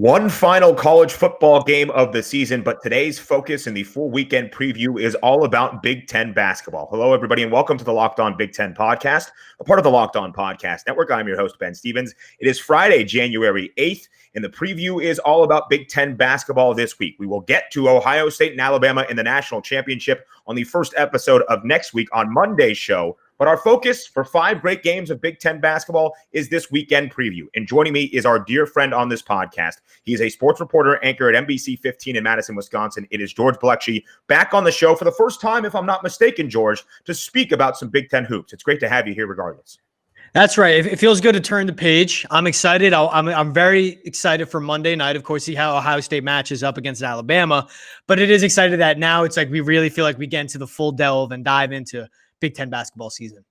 One final college football game of the season, but today's focus in the full weekend preview is all about Big Ten basketball. Hello, everybody, and welcome to the Locked On Big Ten podcast, a part of the Locked On Podcast Network. I'm your host, Ben Stevens. It is Friday, January 8th, and the preview is all about Big Ten basketball this week. We will get to Ohio State and Alabama in the national championship on the first episode of next week on Monday's show. But our focus for 5 great games of Big Ten basketball is this weekend preview. And joining me is our dear friend on this podcast. He is a sports reporter anchor at NBC 15 in Madison, Wisconsin. It is George Bilecki back on the show for the first time, if I'm not mistaken, George, to speak about some Big Ten hoops. It's great to have you here regardless. That's right. It feels good to turn the page. I'm excited. I'm very excited for Monday night. Of course, see how Ohio State matches up against Alabama. But it is excited that now it's like we really feel like we get into the full delve and dive into Big Ten basketball season.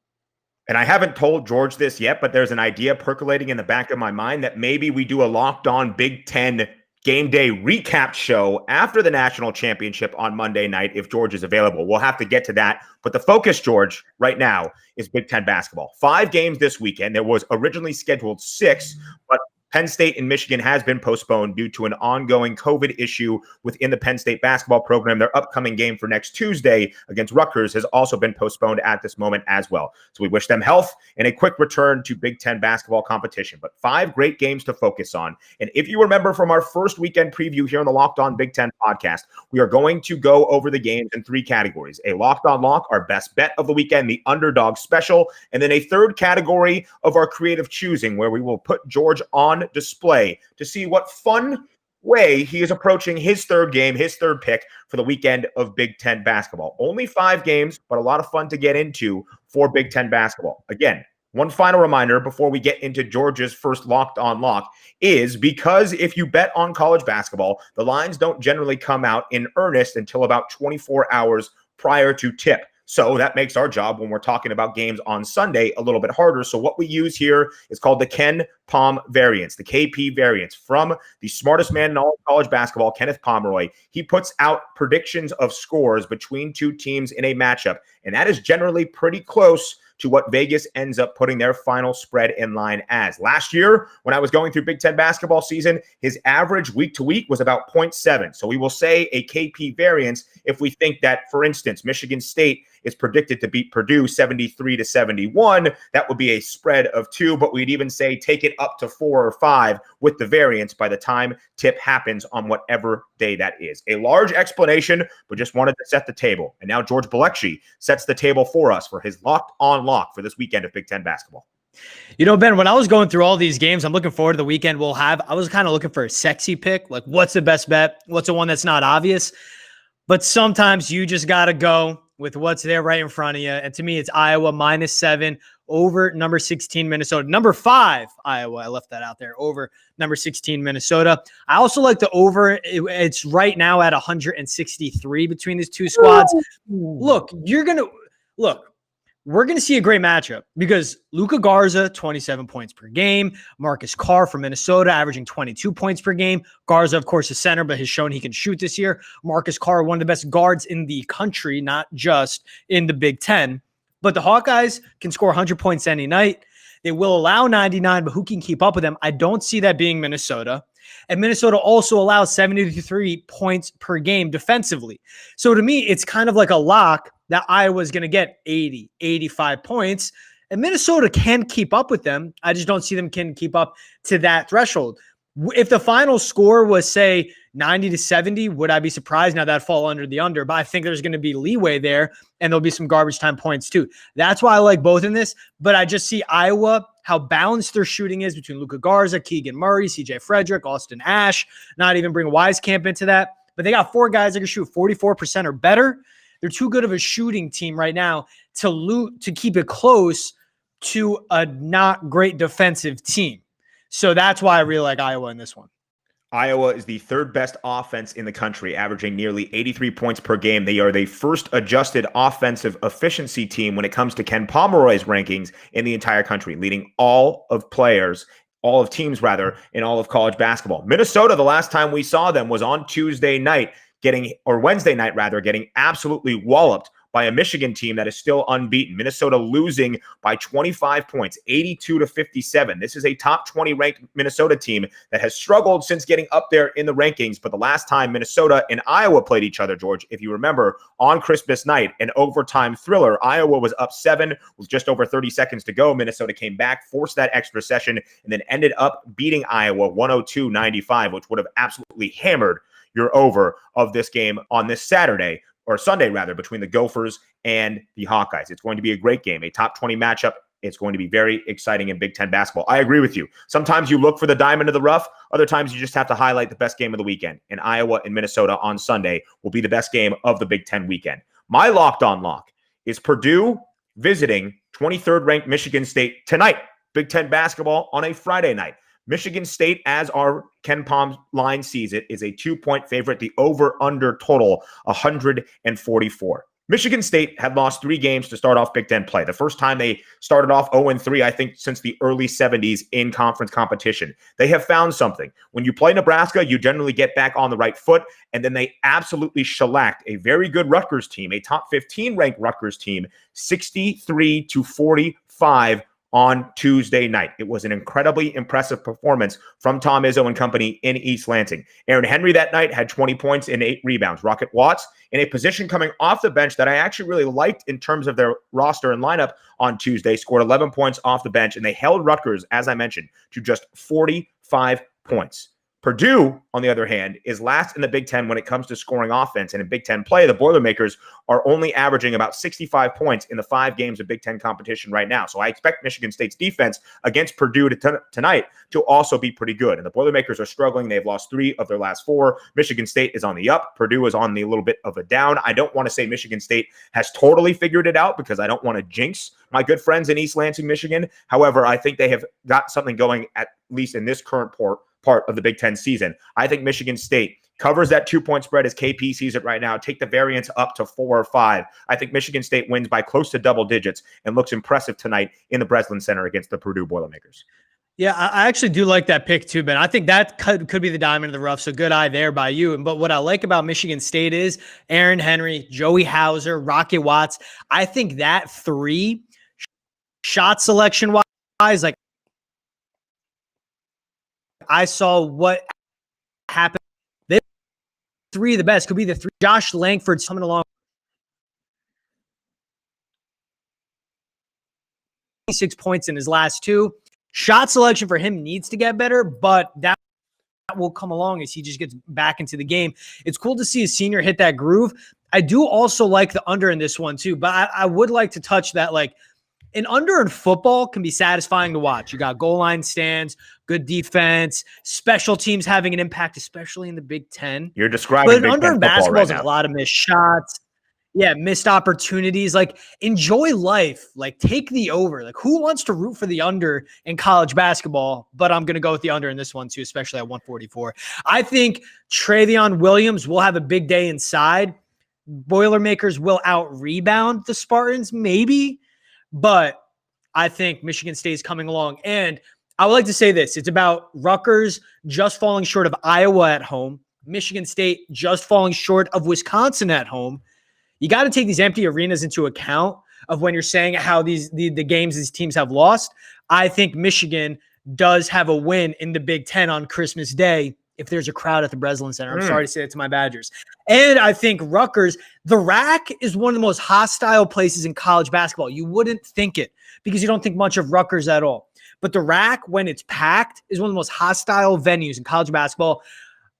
And I haven't told George this yet, but there's an idea percolating in the back of my mind that maybe we do a Locked On Big Ten game day recap show after the national championship on Monday night if George is available. We'll have to get to that. But the focus, George, right now is Big Ten basketball. 5 games this weekend. There was originally scheduled 6, but Penn State and Michigan has been postponed due to an ongoing COVID issue within the Penn State basketball program. Their upcoming game for next Tuesday against Rutgers has also been postponed at this moment as well. So we wish them health and a quick return to Big Ten basketball competition. But 5 great games to focus on. And if you remember from our first weekend preview here on the Locked On Big Ten podcast, we are going to go over the games in 3 categories. A Locked On Lock, our best bet of the weekend, the underdog special, and then a third category of our creative choosing where we will put George on display to see what fun way he is approaching his third game, his third pick for the weekend of Big Ten basketball. Only 5 games, but a lot of fun to get into for Big Ten basketball. Again, one final reminder before we get into George's first Locked On Lock is because if you bet on college basketball, the lines don't generally come out in earnest until about 24 hours prior to tip. So that makes our job when we're talking about games on Sunday a little bit harder. So what we use here is called the Ken Pom variance, the KP variance from the smartest man in all of college basketball, Kenneth Pomeroy. He puts out predictions of scores between 2 teams in a matchup, and that is generally pretty close to what Vegas ends up putting their final spread in line as. Last year, when I was going through Big Ten basketball season, his average week to week was about 0.7. So we will say a KP variance if we think that, for instance, Michigan State is predicted to beat Purdue 73-71. That would be a spread of 2, but we'd even say take it up to 4 or 5 with the variance by the time tip happens on whatever day that is. A large explanation, but just wanted to set the table. And now George Bilecki sets the table for us for his Locked On Lock for this weekend of Big Ten basketball. You know, Ben, when I was going through all these games, I'm looking forward to the weekend we'll have. I was kind of looking for a sexy pick, like what's the best bet? What's the one that's not obvious? But sometimes you just got to go with what's there right in front of you. And to me, it's Iowa -7 over number 16 Minnesota. Number 5 Iowa, I left that out there, over number 16 Minnesota. I also like the over. It's right now at 163 between these 2 squads. Look, we're going to see a great matchup because Luka Garza, 27 points per game. Marcus Carr from Minnesota, averaging 22 points per game. Garza, of course, is center, but has shown he can shoot this year. Marcus Carr, one of the best guards in the country, not just in the Big Ten. But the Hawkeyes can score 100 points any night. They will allow 99, but who can keep up with them? I don't see that being Minnesota. And Minnesota also allows 73 points per game defensively. So to me, it's kind of like a lock that Iowa's going to get 80, 85 points. And Minnesota can keep up with them. I just don't see them can keep up to that threshold. If the final score was, say, 90-70, would I be surprised? Now that'd fall under the under, but I think there's going to be leeway there, and there'll be some garbage time points too. That's why I like both in this, but I just see Iowa, how balanced their shooting is between Luka Garza, Keegan Murray, CJ Frederick, Austin Ash, not even bring Wisekamp into that. But they got 4 guys that can shoot 44% or better. They're too good of a shooting team right now to keep it close to a not great defensive team. So that's why I really like Iowa in this one. Iowa is the 3rd best offense in the country, averaging nearly 83 points per game. They are the first adjusted offensive efficiency team when it comes to Ken Pomeroy's rankings in the entire country, leading all of teams in all of college basketball. Minnesota, the last time we saw them was on Wednesday night, getting absolutely walloped by a Michigan team that is still unbeaten. Minnesota losing by 25 points, 82-57. This is a top 20 ranked Minnesota team that has struggled since getting up there in the rankings. But the last time Minnesota and Iowa played each other, George, if you remember, on Christmas night, an overtime thriller, Iowa was up 7 with just over 30 seconds to go. Minnesota came back, forced that extra session, and then ended up beating Iowa 102-95, which would have absolutely hammered your over of this game on this Saturday, or Sunday rather, between the Gophers and the Hawkeyes. It's going to be a great game, a top 20 matchup. It's going to be very exciting in Big Ten basketball. I agree with you. Sometimes you look for the diamond of the rough. Other times you just have to highlight the best game of the weekend. And Iowa and Minnesota on Sunday will be the best game of the Big Ten weekend. My locked on lock is Purdue visiting 23rd ranked Michigan State tonight. Big Ten basketball on a Friday night. Michigan State, as our Ken Palm line sees it, is a 2-point favorite. The over-under total, 144. Michigan State had lost 3 games to start off Big Ten play. The first time they started off 0-3, I think, since the early 70s in conference competition. They have found something. When you play Nebraska, you generally get back on the right foot, and then they absolutely shellacked a very good Rutgers team, a top 15 ranked Rutgers team, 63-45 on Tuesday night. It was an incredibly impressive performance from Tom Izzo and company in East Lansing. Aaron Henry that night had 20 points and 8 rebounds. Rocket Watts, in a position coming off the bench that I actually really liked in terms of their roster and lineup on Tuesday, scored 11 points off the bench, and they held Rutgers, as I mentioned, to just 45 points. Purdue, on the other hand, is last in the Big Ten when it comes to scoring offense. And in Big Ten play, the Boilermakers are only averaging about 65 points in the 5 games of Big Ten competition right now. So I expect Michigan State's defense against Purdue tonight to also be pretty good. And the Boilermakers are struggling. They've lost 3 of their last 4. Michigan State is on the up. Purdue is on the little bit of a down. I don't want to say Michigan State has totally figured it out because I don't want to jinx my good friends in East Lansing, Michigan. However, I think they have got something going, at least in this current part of the Big Ten season. I think Michigan State covers that 2-point spread as KP sees it right now. Take the variance up to 4 or 5. I think Michigan State wins by close to double digits and looks impressive tonight in the Breslin Center against the Purdue Boilermakers. Yeah, I actually do like that pick too, Ben. I think that could be the diamond of the rough. So good eye there by you. But what I like about Michigan State is Aaron Henry, Joey Hauser, Rocket Watts. I think that 3 shot selection wise, like I saw what happened. They 3 of the best. Could be the 3. Josh Langford's coming along. 6 points in his last 2. Shot selection for him needs to get better, but that will come along as he just gets back into the game. It's cool to see a senior hit that groove. I do also like the under in this one too, but I would like to touch that, like, an under in football can be satisfying to watch. You got goal line stands, good defense, special teams having an impact, especially in the Big Ten. You're describing but an Big under Ten in basketball is right a lot of missed shots. Yeah, missed opportunities. Like, enjoy life. Like, take the over. Like, who wants to root for the under in college basketball? But I'm going to go with the under in this one too, especially at 144. I think Travion Williams will have a big day inside. Boilermakers will out-rebound the Spartans, maybe. But I think Michigan State is coming along. And I would like to say this. It's about Rutgers just falling short of Iowa at home. Michigan State just falling short of Wisconsin at home. You got to take these empty arenas into account of when you're saying how the games these teams have lost. I think Michigan does have a win in the Big Ten on Christmas Day if there's a crowd at the Breslin Center. I'm sorry to say it to my Badgers. And I think Rutgers, the RAC is one of the most hostile places in college basketball. You wouldn't think it because you don't think much of Rutgers at all. But the RAC, when it's packed, is one of the most hostile venues in college basketball.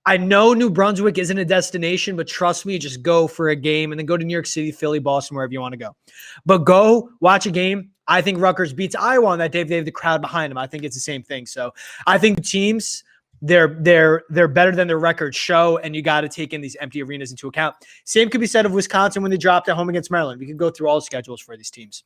I know New Brunswick isn't a destination, but trust me, just go for a game and then go to New York City, Philly, Boston, wherever you want to go. But go watch a game. I think Rutgers beats Iowa on that day if they have the crowd behind them. I think it's the same thing. So I think the teams, they're better than their records show, and you got to take in these empty arenas into account. Same could be said of Wisconsin when they dropped at home against Maryland. We can go through all the schedules for these teams.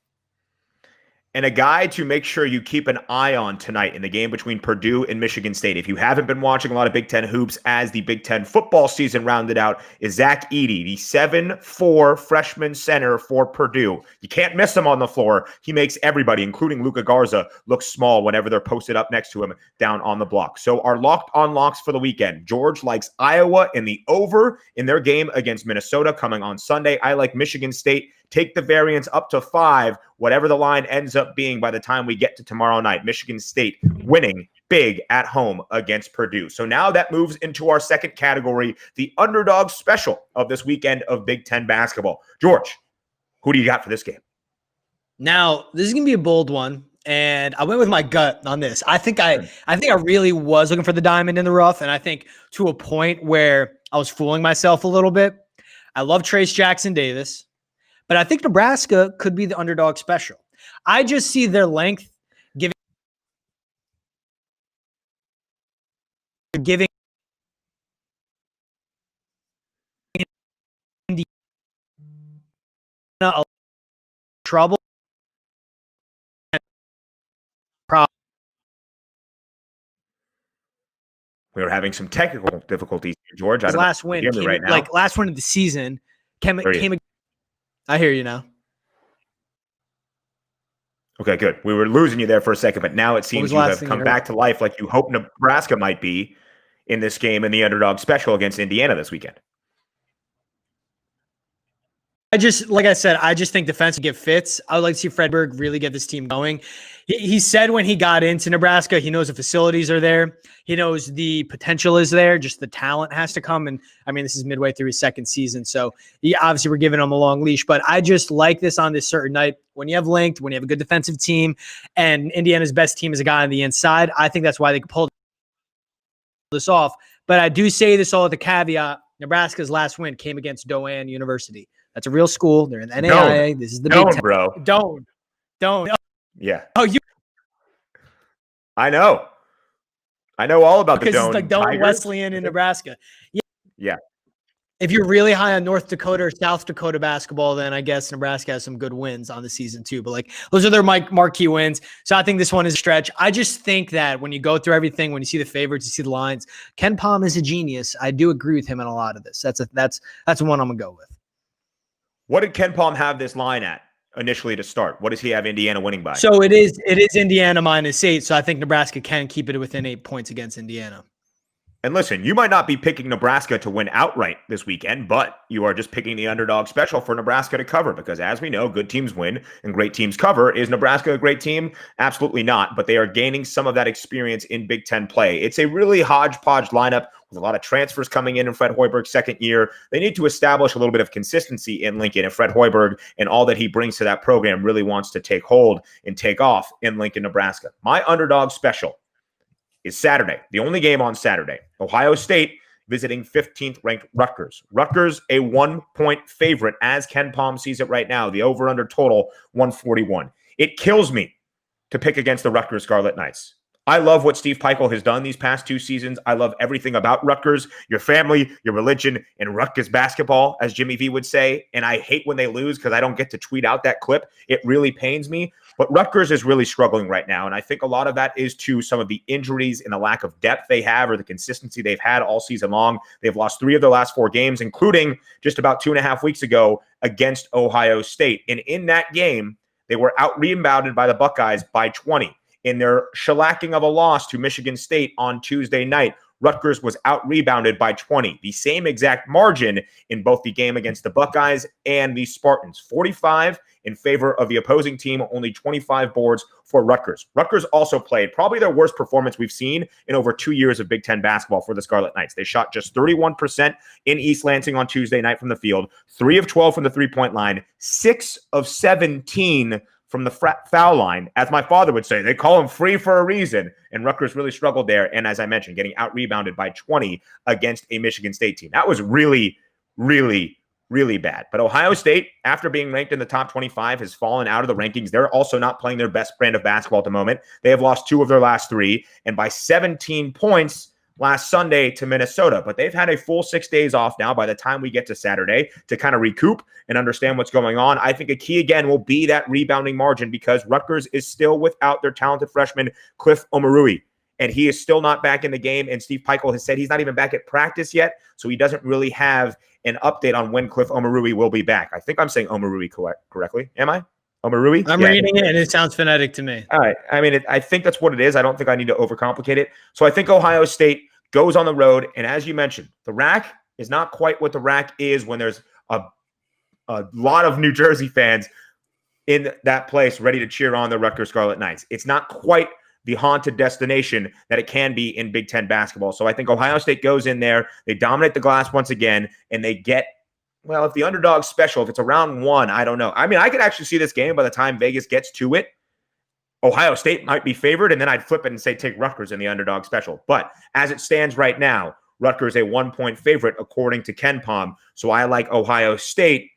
And a guy to make sure you keep an eye on tonight in the game between Purdue and Michigan State, if you haven't been watching a lot of Big Ten hoops as the Big Ten football season rounded out, is Zach Edey, the 7'4" freshman center for Purdue. You can't miss him on the floor. He makes everybody, including Luka Garza, look small whenever they're posted up next to him down on the block. So our locked on locks for the weekend. George likes Iowa in the over in their game against Minnesota coming on Sunday. I like Michigan State Take the variance up to 5, whatever the line ends up being by the time we get to tomorrow night. Michigan State winning big at home against Purdue. So now that moves into our second category, the underdog special of this weekend of Big Ten basketball. George, who do you got for this game? Now, this is going to be a bold one, and I went with my gut on this. I think I really was looking for the diamond in the rough, and I think to a point where I was fooling myself a little bit. I love Trace Jackson Davis, but I think Nebraska could be the underdog special. I just see their length giving Indiana a trouble. We were having some technical difficulties, George. His last win came, right now. Like last win of the season came. I hear you now. Okay, good. We were losing you there for a second, but now it seems you have come back to life like you hope Nebraska might be in this game in the underdog special against Indiana this weekend. Like I said, I just think defense get fits. I would like to see Fredberg really get this team going. He said when he got into Nebraska, he knows the facilities are there. He knows the potential is there. Just the talent has to come. And I mean, this is midway through his second season. So obviously we're giving him a long leash, but I just like this on this certain night. When you have length, when you have a good defensive team, and Indiana's best team is a guy on the inside, I think that's why they can pull this off. But I do say this all with the caveat. Nebraska's last win came against Doane University. That's a real school. They're in the NAIA. This is the Big Ten. Bro. Don't. Yeah. Oh, you. I know all about the Doane. It's like Doane Wesleyan in Nebraska. Yeah. If you're really high on North Dakota or South Dakota basketball, then I guess Nebraska has some good wins on the season too. But like those are their marquee wins. So I think this one is a stretch. I just think that when you go through everything, when you see the favorites, you see the lines, Ken Pom is a genius. I do agree with him in a lot of this. That's one I'm gonna go with. What did Ken Pom have this line at initially to start? What does he have Indiana winning by? So it is Indiana -8. So I think Nebraska can keep it within 8 points against Indiana. And listen, you might not be picking Nebraska to win outright this weekend, but you are just picking the underdog special for Nebraska to cover because as we know, good teams win and great teams cover. Is Nebraska a great team? Absolutely not, but they are gaining some of that experience in Big Ten play. It's a really hodgepodge lineup with a lot of transfers coming in Fred Hoiberg's second year. They need to establish a little bit of consistency in Lincoln, and Fred Hoiberg and all that he brings to that program really wants to take hold and take off in Lincoln, Nebraska. My underdog special is Saturday, the only game on Saturday. Ohio State visiting 15th ranked Rutgers. Rutgers, a 1-point favorite as Ken Pom sees it right now. The over-under total, 141. It kills me to pick against the Rutgers Scarlet Knights. I love what Steve Pikiell has done these past 2 seasons. I love everything about Rutgers, your family, your religion, and Rutgers basketball, as Jimmy V would say. And I hate when they lose because I don't get to tweet out that clip. It really pains me. But Rutgers is really struggling right now. And I think a lot of that is to some of the injuries and the lack of depth they have or the consistency they've had all season long. They've lost 3 of their last 4 games, including just about 2.5 weeks ago against Ohio State. And in that game, they were out-rebounded by the Buckeyes by 20. In their shellacking of a loss to Michigan State on Tuesday night, Rutgers was out-rebounded by 20. The same exact margin in both the game against the Buckeyes and the Spartans. 45 in favor of the opposing team, only 25 boards for Rutgers. Rutgers also played probably their worst performance we've seen in over 2 years of Big Ten basketball for the Scarlet Knights. They shot just 31% in East Lansing on Tuesday night from the field, 3 of 12 from the three-point line, 6 of 17 from the foul line. As my father would say, they call them free for a reason. And Rutgers really struggled there. And as I mentioned, getting out-rebounded by 20 against a Michigan State team. That was really, really, really bad. But Ohio State, after being ranked in the top 25, has fallen out of the rankings. They're also not playing their best brand of basketball at the moment. They have lost 2 of their last 3. And by 17 points last Sunday to Minnesota, but they've had a full 6 days off now by the time we get to Saturday to kind of recoup and understand what's going on. I think a key again will be that rebounding margin because Rutgers is still without their talented freshman, Cliff Omoruyi, and he is still not back in the game. And Steve Pikiell has said he's not even back at practice yet, so he doesn't really have an update on when Cliff Omoruyi will be back. I think I'm saying Omoruyi correctly. Am I? Omoruyi? I'm reading it, and it sounds phonetic to me. All right. I mean, I think that's what it is. I don't think I need to overcomplicate it. So I think Ohio State goes on the road, and as you mentioned, the RAC is not quite what the RAC is when there's a a lot of New Jersey fans in that place ready to cheer on the Rutgers Scarlet Knights. It's not quite the haunted destination that it can be in Big Ten basketball. So I think Ohio State goes in there, they dominate the glass once again, and they get, well, if the underdog special, if it's around 1, I don't know. I mean, I could actually see this game by the time Vegas gets to it. Ohio State might be favored, and then I'd flip it and say take Rutgers in the underdog special. But as it stands right now, Rutgers a 1-point favorite according to KenPom. So I like Ohio State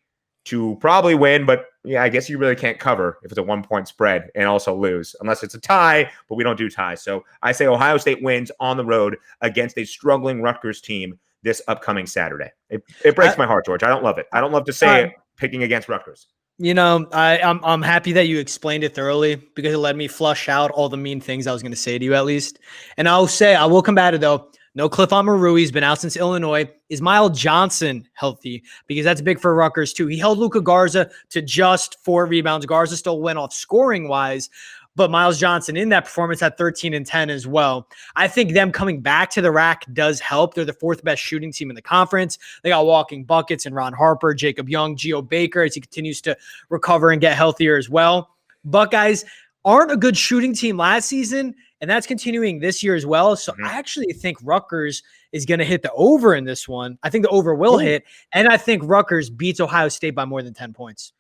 to probably win, but yeah, I guess you really can't cover if it's a 1-point spread and also lose unless it's a tie, but we don't do ties. So I say Ohio State wins on the road against a struggling Rutgers team this upcoming Saturday. It breaks my heart, George. I don't love it. I don't love to say it picking against Rutgers. You know, I'm happy that you explained it thoroughly because it let me flush out all the mean things I was going to say to you at least. And I will combat it though. No Cliff Omoruyi. He's been out since Illinois. Is Miles Johnson healthy? Because that's big for Rutgers too. He held Luka Garza to just 4 rebounds. Garza still went off scoring wise, but Miles Johnson in that performance had 13 and 10 as well. I think them coming back to the rack does help. They're the 4th best shooting team in the conference. They got walking buckets in Ron Harper, Jacob Young, Geo Baker as he continues to recover and get healthier as well. Buckeyes aren't a good shooting team last season, and that's continuing this year as well. So I actually think Rutgers is going to hit the over in this one. I think the over will hit, and I think Rutgers beats Ohio State by more than 10 points.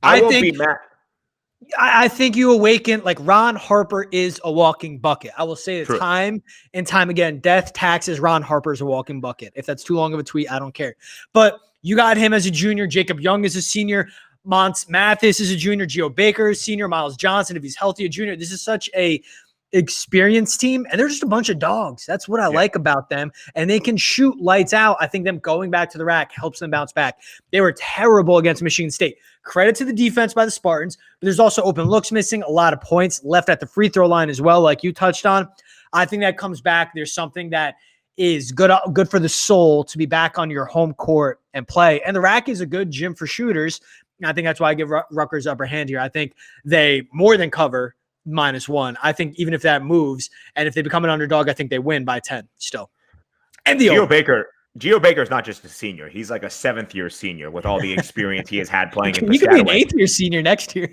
I won't be mad. I think you awaken, like Ron Harper is a walking bucket. I will say it time and time again, death, taxes, Ron Harper is a walking bucket. If that's too long of a tweet, I don't care. But you got him as a junior. Jacob Young is a senior. Mons Mathis is a junior. Geo Baker is senior. Miles Johnson, if he's healthy, a junior. This is such a experienced team, and they're just a bunch of dogs. That's what I like about them, and they can shoot lights out. I think them going back to the rack helps them bounce back. They were terrible against Michigan State. Credit to the defense by the Spartans, but there's also open looks missing, a lot of points left at the free throw line as well, like you touched on. I think that comes back. There's something that is good for the soul to be back on your home court and play, and the rack is a good gym for shooters. I think that's why I give Rutgers upper hand here. I think they more than cover -1. I think even if that moves and if they become an underdog, I think they win by 10 still. And the Geo Baker is not just a senior. He's like a 7th-year senior with all the experience he has had playing in Piscataway. He could be an 8th-year senior next year.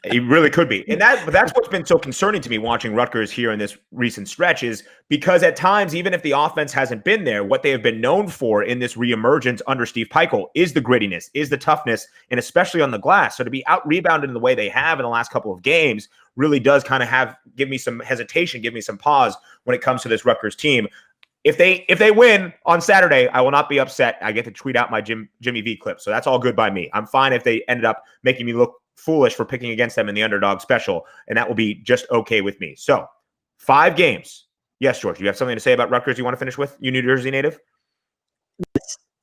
He really could be. And that's what's been so concerning to me watching Rutgers here in this recent stretch is because at times, even if the offense hasn't been there, what they have been known for in this reemergence under Steve Pikiell is the grittiness, is the toughness, and especially on the glass. So to be out-rebounded in the way they have in the last couple of games really does kind of give me some hesitation, give me some pause when it comes to this Rutgers team. If they win on Saturday, I will not be upset. I get to tweet out my Jimmy V clip. So that's all good by me. I'm fine if they ended up making me look foolish for picking against them in the underdog special, and that will be just okay with me. So 5 games. Yes, George, you have something to say about Rutgers you want to finish with, you New Jersey native?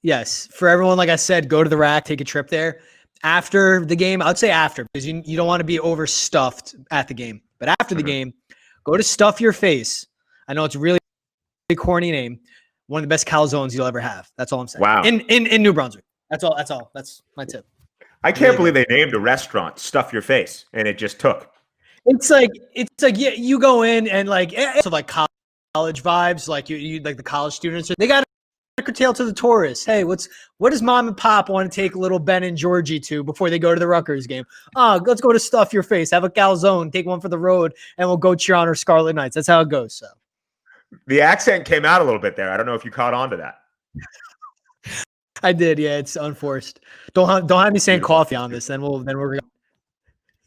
Yes. For everyone, like I said, go to the rack, take a trip there. After the game, I'd say after, because you don't want to be overstuffed at the game. But after the game, go to Stuff Your Face. I know it's really corny name. One of the best calzones you'll ever have. That's all I'm saying. Wow. In New Brunswick. That's all. That's my tip. I can't believe they named a restaurant Stuff Your Face, and it just took. It's like yeah, you go in and like it's like college vibes, like you like the college students. They got to curtail to the tourists. Hey, what does mom and pop want to take little Ben and Georgie to before they go to the Rutgers game? Let's go to Stuff Your Face, have a calzone, take one for the road, and we'll go cheer on our Scarlet Knights. That's how it goes. So the accent came out a little bit there. I don't know if you caught on to that. I did. Yeah, it's unforced. Don't have me saying coffee on this. Then we're.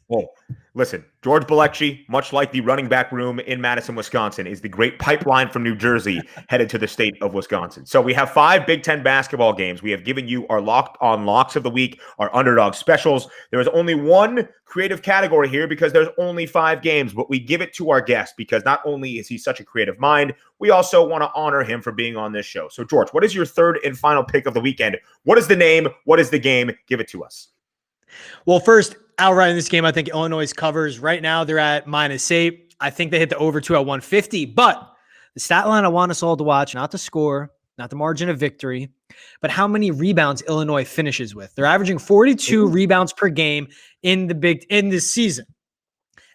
Well, listen, George Bilecki, much like the running back room in Madison, Wisconsin, is the great pipeline from New Jersey headed to the state of Wisconsin. So we have 5 Big Ten basketball games. We have given you our Locked On Locks of the week, our underdog specials. There is only one creative category here because there's only 5 games, but we give it to our guest because not only is he such a creative mind, we also want to honor him for being on this show. So, George, what is your third and final pick of the weekend? What is the name? What is the game? Give it to us. Well, first, outright in this game, I think Illinois covers. Right now, they're at -8. I think they hit the over 2 at 150. But the stat line I want us all to watch, not the score, not the margin of victory, but how many rebounds Illinois finishes with. They're averaging 42 rebounds per game in this season.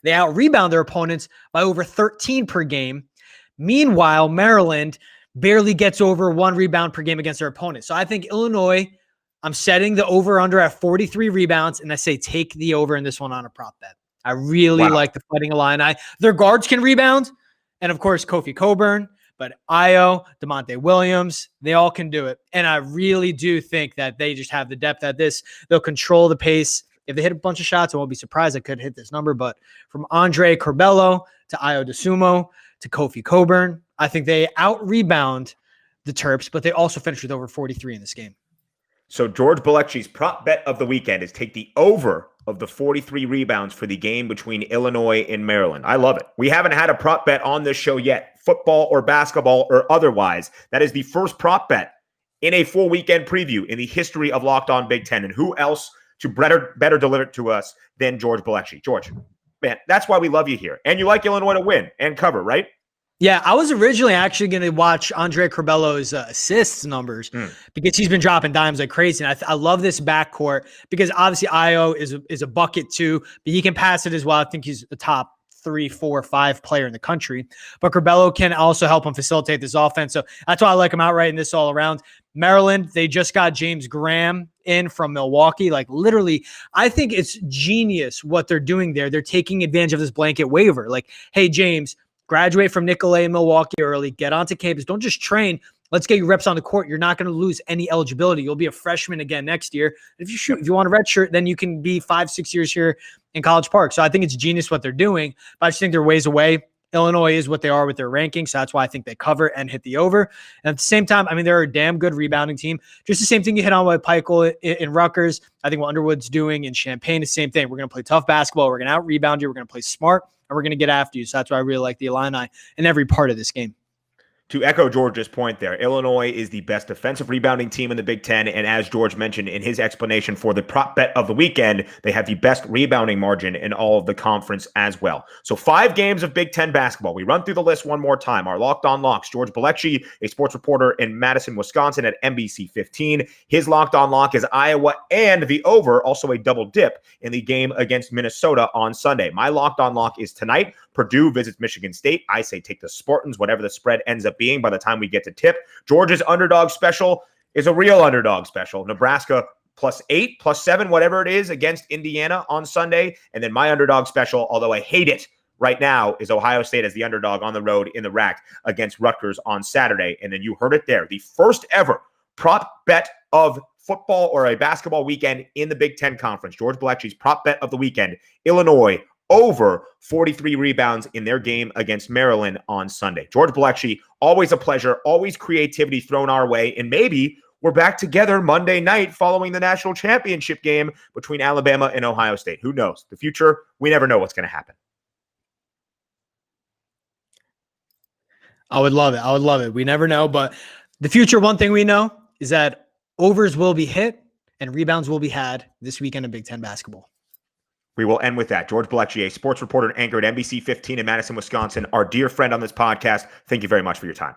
They out-rebound their opponents by over 13 per game. Meanwhile, Maryland barely gets over 1 rebound per game against their opponents. So I think Illinois, I'm setting the over-under at 43 rebounds, and I say take the over in this one on a prop bet. I really like the Fighting Illini. Their guards can rebound, and of course, Kofi Cockburn, but Ayo, DeMonte Williams, they all can do it. And I really do think that they just have the depth at this. They'll control the pace. If they hit a bunch of shots, I won't be surprised I could hit this number. But from Andre Curbelo to Ayo DeSumo to Kofi Cockburn, I think they out-rebound the Terps, but they also finished with over 43 in this game. So George Bilecki's prop bet of the weekend is take the over of the 43 rebounds for the game between Illinois and Maryland. I love it. We haven't had a prop bet on this show yet, football or basketball or otherwise. That is the first prop bet in a full weekend preview in the history of Locked On Big Ten. And who else to better deliver it to us than George Bilecki? George, man, that's why we love you here. And you like Illinois to win and cover, right? Yeah, I was originally actually going to watch Andre Curbelo's assists numbers because he's been dropping dimes like crazy. And I love this backcourt because obviously Ayo is a bucket too, but he can pass it as well. I think he's the top 3, 4, 5 player in the country. But Curbelo can also help him facilitate this offense. So that's why I like him outright in this all around. Maryland, they just got James Graham in from Milwaukee. Like literally, I think it's genius what they're doing there. They're taking advantage of this blanket waiver. Like, hey, James, graduate from Nicolet in Milwaukee early, get onto campus. Don't just train. Let's get you reps on the court. You're not going to lose any eligibility. You'll be a freshman again next year. If you want a red shirt, then you can be 5-6 years here in College Park. So I think it's genius what they're doing, but I just think they're ways away. Illinois is what they are with their rankings. So that's why I think they cover and hit the over. And at the same time, I mean, they're a damn good rebounding team. Just the same thing you hit on with Pikel in Rutgers. I think what Underwood's doing in Champaign is the same thing. We're going to play tough basketball. We're going to out-rebound you. We're going to play smart. And we're going to get after you. So that's why I really like the Illini in every part of this game. To echo George's point there, Illinois is the best defensive rebounding team in the Big Ten. And as George mentioned in his explanation for the prop bet of the weekend, they have the best rebounding margin in all of the conference as well. So 5 games of Big Ten basketball. We run through the list one more time. Our Locked On Locks, George Bilecki, a sports reporter in Madison, Wisconsin at NBC 15. His Locked On Lock is Iowa and the over, also a double dip in the game against Minnesota on Sunday. My Locked On Lock is tonight. Purdue visits Michigan State. I say take the Spartans, whatever the spread ends up being by the time we get to tip. George's underdog special is a real underdog special. Nebraska +8, +7, whatever it is against Indiana on Sunday. And then my underdog special, although I hate it right now, is Ohio State as the underdog on the road in the RAC against Rutgers on Saturday. And then you heard it there. The first ever prop bet of football or a basketball weekend in the Big Ten Conference. George Bilecki's prop bet of the weekend, Illinois over 43 rebounds in their game against Maryland on Sunday. George Bilecki, always a pleasure, always creativity thrown our way, and maybe we're back together Monday night following the national championship game between Alabama and Ohio State. Who knows? The future, we never know what's going to happen. I would love it. I would love it. We never know, but the future, one thing we know is that overs will be hit and rebounds will be had this weekend in Big Ten basketball. We will end with that. George Bilecki, a sports reporter and anchor at NBC 15 in Madison, Wisconsin, our dear friend on this podcast. Thank you very much for your time.